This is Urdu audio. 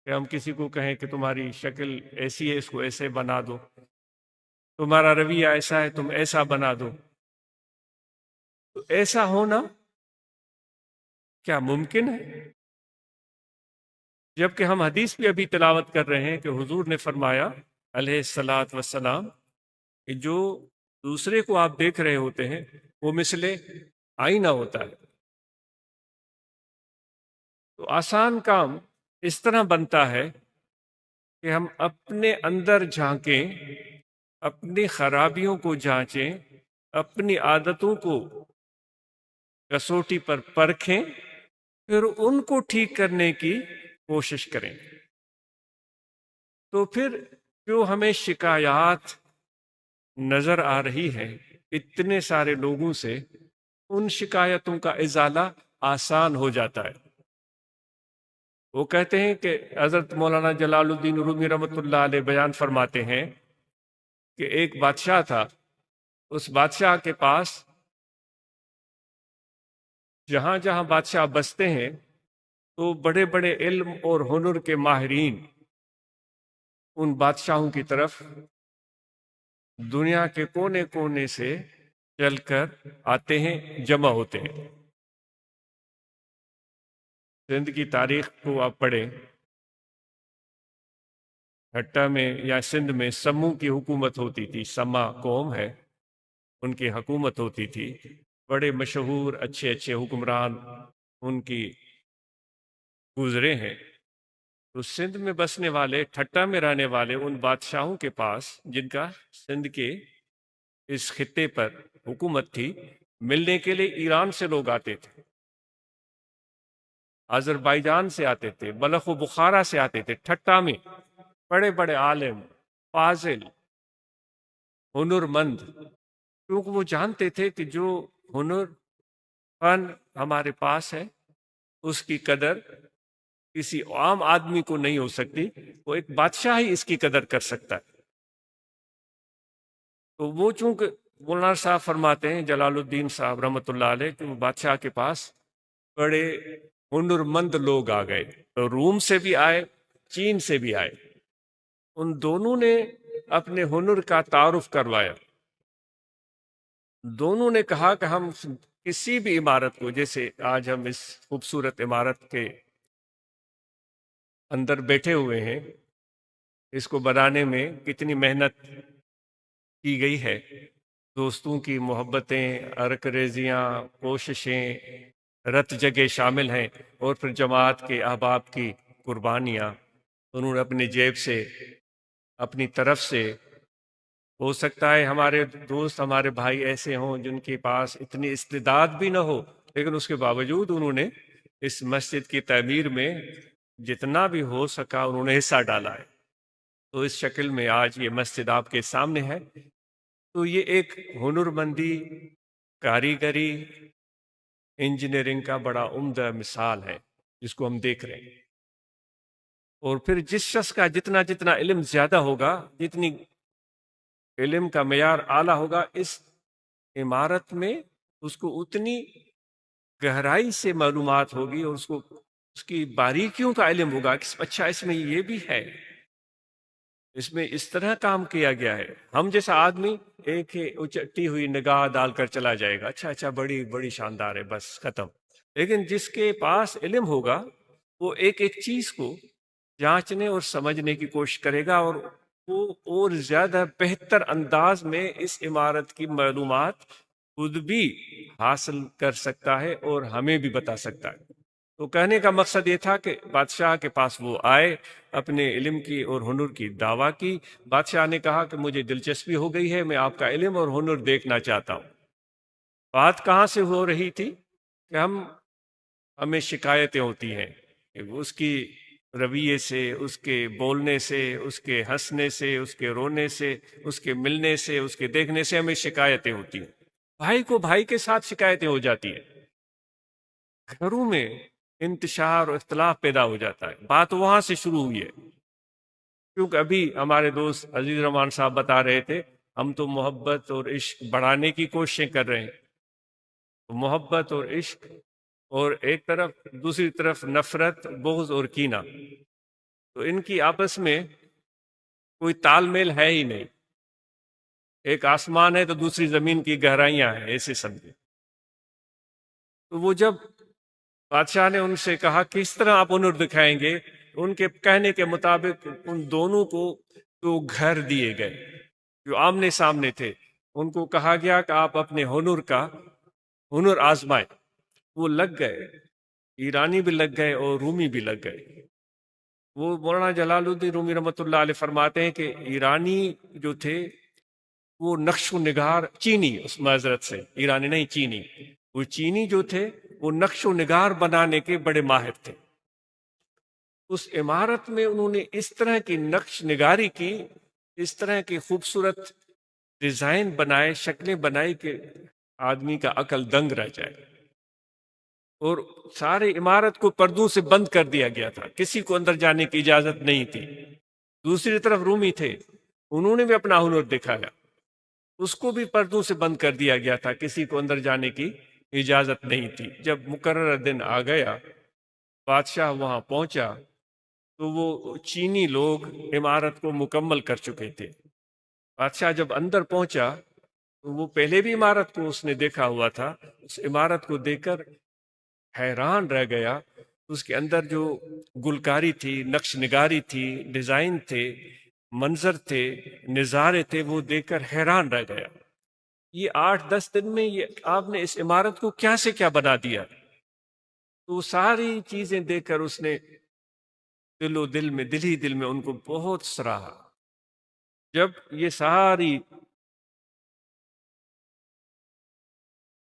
کہ ہم کسی کو کہیں کہ تمہاری شکل ایسی ہے، اس کو ایسے بنا دو، تمہارا رویہ ایسا ہے، تم ایسا بنا دو. تو ایسا ہونا کیا ممکن ہے؟ جبکہ ہم حدیث بھی ابھی تلاوت کر رہے ہیں کہ حضور نے فرمایا علیہ الصلاۃ والسلام کہ جو دوسرے کو آپ دیکھ رہے ہوتے ہیں وہ مثل آئینہ ہوتا ہے. تو آسان کام اس طرح بنتا ہے کہ ہم اپنے اندر جھانکیں، اپنی خرابیوں کو جانچیں، اپنی عادتوں کو کسوٹی پر پرکھیں، پھر ان کو ٹھیک کرنے کی کوشش کریں. تو پھر جو ہمیں شکایات نظر آ رہی ہے اتنے سارے لوگوں سے، ان شکایتوں کا ازالہ آسان ہو جاتا ہے. وہ کہتے ہیں کہ حضرت مولانا جلال الدین رومی رحمۃ اللہ علیہ بیان فرماتے ہیں کہ ایک بادشاہ تھا، اس بادشاہ کے پاس جہاں جہاں بادشاہ بستے ہیں تو بڑے بڑے علم اور ہنر کے ماہرین ان بادشاہوں کی طرف دنیا کے کونے کونے سے چل کر آتے ہیں، جمع ہوتے ہیں. سندھ کی تاریخ کو آپ پڑھیں، ہٹا میں یا سندھ میں سموں کی حکومت ہوتی تھی، سما قوم ہے، ان کی حکومت ہوتی تھی. بڑے مشہور اچھے اچھے حکمران ان کی گزرے ہیں. تو سندھ میں بسنے والے، ٹھٹا میں رہنے والے ان بادشاہوں کے پاس جن کا سندھ کے اس خطے پر حکومت تھی، ملنے کے لیے ایران سے لوگ آتے تھے، آذربائیجان سے آتے تھے، بلخ و بخارا سے آتے تھے. ٹھٹا میں بڑے بڑے عالم، فاضل، ہنر مند، کیونکہ وہ جانتے تھے کہ جو ہنر فن ہمارے پاس ہے اس کی قدر کسی عام آدمی کو نہیں ہو سکتی، وہ ایک بادشاہ ہی اس کی قدر کر سکتا ہے. تو وہ چونکہ مولانا صاحب فرماتے ہیں جلال الدین صاحب رحمۃ اللہ علیہ کہ وہ بادشاہ کے پاس بڑے ہنر مند لوگ آ گئے. تو روم سے بھی آئے، چین سے بھی آئے. ان دونوں نے اپنے ہنر کا تعارف کروایا. دونوں نے کہا کہ ہم کسی بھی عمارت کو، جیسے آج ہم اس خوبصورت عمارت کے اندر بیٹھے ہوئے ہیں، اس کو بنانے میں کتنی محنت کی گئی ہے، دوستوں کی محبتیں، ارک ریزیاں، کوششیں، رت جگہ شامل ہیں، اور پھر جماعت کے احباب کی قربانیاں. انہوں نے اپنی جیب سے، اپنی طرف سے، ہو سکتا ہے ہمارے دوست، ہمارے بھائی ایسے ہوں جن کے پاس اتنی استعداد بھی نہ ہو، لیکن اس کے باوجود انہوں نے اس مسجد کی تعمیر میں جتنا بھی ہو سکا انہوں نے حصہ ڈالا ہے. تو اس شکل میں آج یہ مسجد آپ کے سامنے ہے. تو یہ ایک ہنر مندی، کاریگری، انجینئرنگ کا بڑا عمدہ مثال ہے جس کو ہم دیکھ رہے ہیں. اور پھر جس شخص کا جتنا جتنا علم زیادہ ہوگا، جتنی علم کا معیار اعلیٰ ہوگا، اس عمارت میں اس کو اتنی گہرائی سے معلومات ہوگی، اور اس کی باریکیوں کا علم ہوگا کہ اچھا اس میں یہ بھی ہے، اس میں اس طرح کام کیا گیا ہے. ہم جیسا آدمی ایک ہی اچٹی ہوئی نگاہ ڈال کر چلا جائے گا، اچھا اچھا بڑی بڑی شاندار ہے، بس ختم. لیکن جس کے پاس علم ہوگا وہ ایک ایک چیز کو جانچنے اور سمجھنے کی کوشش کرے گا، اور وہ اور زیادہ بہتر انداز میں اس عمارت کی معلومات خود بھی حاصل کر سکتا ہے اور ہمیں بھی بتا سکتا ہے. تو کہنے کا مقصد یہ تھا کہ بادشاہ کے پاس وہ آئے، اپنے علم کی اور ہنر کی دعویٰ کی. بادشاہ نے کہا کہ مجھے دلچسپی ہو گئی ہے، میں آپ کا علم اور ہنر دیکھنا چاہتا ہوں. بات کہاں سے ہو رہی تھی کہ ہمیں شکایتیں ہوتی ہیں کہ اس کی رویے سے، اس کے بولنے سے، اس کے ہنسنے سے، اس کے رونے سے، اس کے ملنے سے، اس کے دیکھنے سے ہمیں شکایتیں ہوتی ہیں. بھائی کو بھائی کے ساتھ شکایتیں ہو جاتی ہیں، گھروں میں انتشار اور اختلاف پیدا ہو جاتا ہے. بات وہاں سے شروع ہوئی ہے، کیونکہ ابھی ہمارے دوست عزیز رحمان صاحب بتا رہے تھے ہم تو محبت اور عشق بڑھانے کی کوششیں کر رہے ہیں. محبت اور عشق، اور ایک طرف دوسری طرف نفرت، بغض اور کینہ. تو ان کی آپس میں کوئی تال میل ہے ہی نہیں. ایک آسمان ہے تو دوسری زمین کی گہرائیاں ہیں، ایسے سمجھے. تو وہ جب بادشاہ نے ان سے کہا کس طرح آپ ہنر دکھائیں گے، ان کے کہنے کے مطابق ان دونوں کو دو گھر دیے گئے جو آمنے سامنے تھے. ان کو کہا گیا کہ آپ اپنے ہنر آزمائیں. وہ لگ گئے، ایرانی بھی لگ گئے اور رومی بھی لگ گئے. وہ مولانا جلال الدین رومی رحمۃ اللہ علیہ فرماتے ہیں کہ ایرانی جو تھے وہ نقش و نگار، چینی، اس معذرت سے ایرانی نہیں چینی، وہ چینی جو تھے وہ نقش و نگار بنانے کے بڑے ماہر تھے. اس عمارت میں انہوں نے اس طرح کی نقش نگاری کی، اس طرح کی خوبصورت ڈیزائن بنائے، شکلیں بنائی کہ آدمی کا عقل دنگ رہ جائے. اور سارے عمارت کو پردوں سے بند کر دیا گیا تھا، کسی کو اندر جانے کی اجازت نہیں تھی. دوسری طرف رومی تھے، انہوں نے بھی اپنا ہنر دکھایا، اس کو بھی پردوں سے بند کر دیا گیا تھا، کسی کو اندر جانے کی اجازت نہیں تھی. جب مقررہ دن آ گیا، بادشاہ وہاں پہنچا تو وہ چینی لوگ عمارت کو مکمل کر چکے تھے. بادشاہ جب اندر پہنچا تو وہ پہلے بھی عمارت کو اس نے دیکھا ہوا تھا، اس عمارت کو دیکھ کر حیران رہ گیا. اس کے اندر جو گلکاری تھی، نقش نگاری تھی، ڈیزائن تھے، منظر تھے، نظارے تھے، وہ دیکھ کر حیران رہ گیا. یہ 8-10 دن میں یہ آپ نے اس عمارت کو کیا سے کیا بنا دیا. تو ساری چیزیں دیکھ کر اس نے دل ہی دل میں ان کو بہت سراہا. جب یہ ساری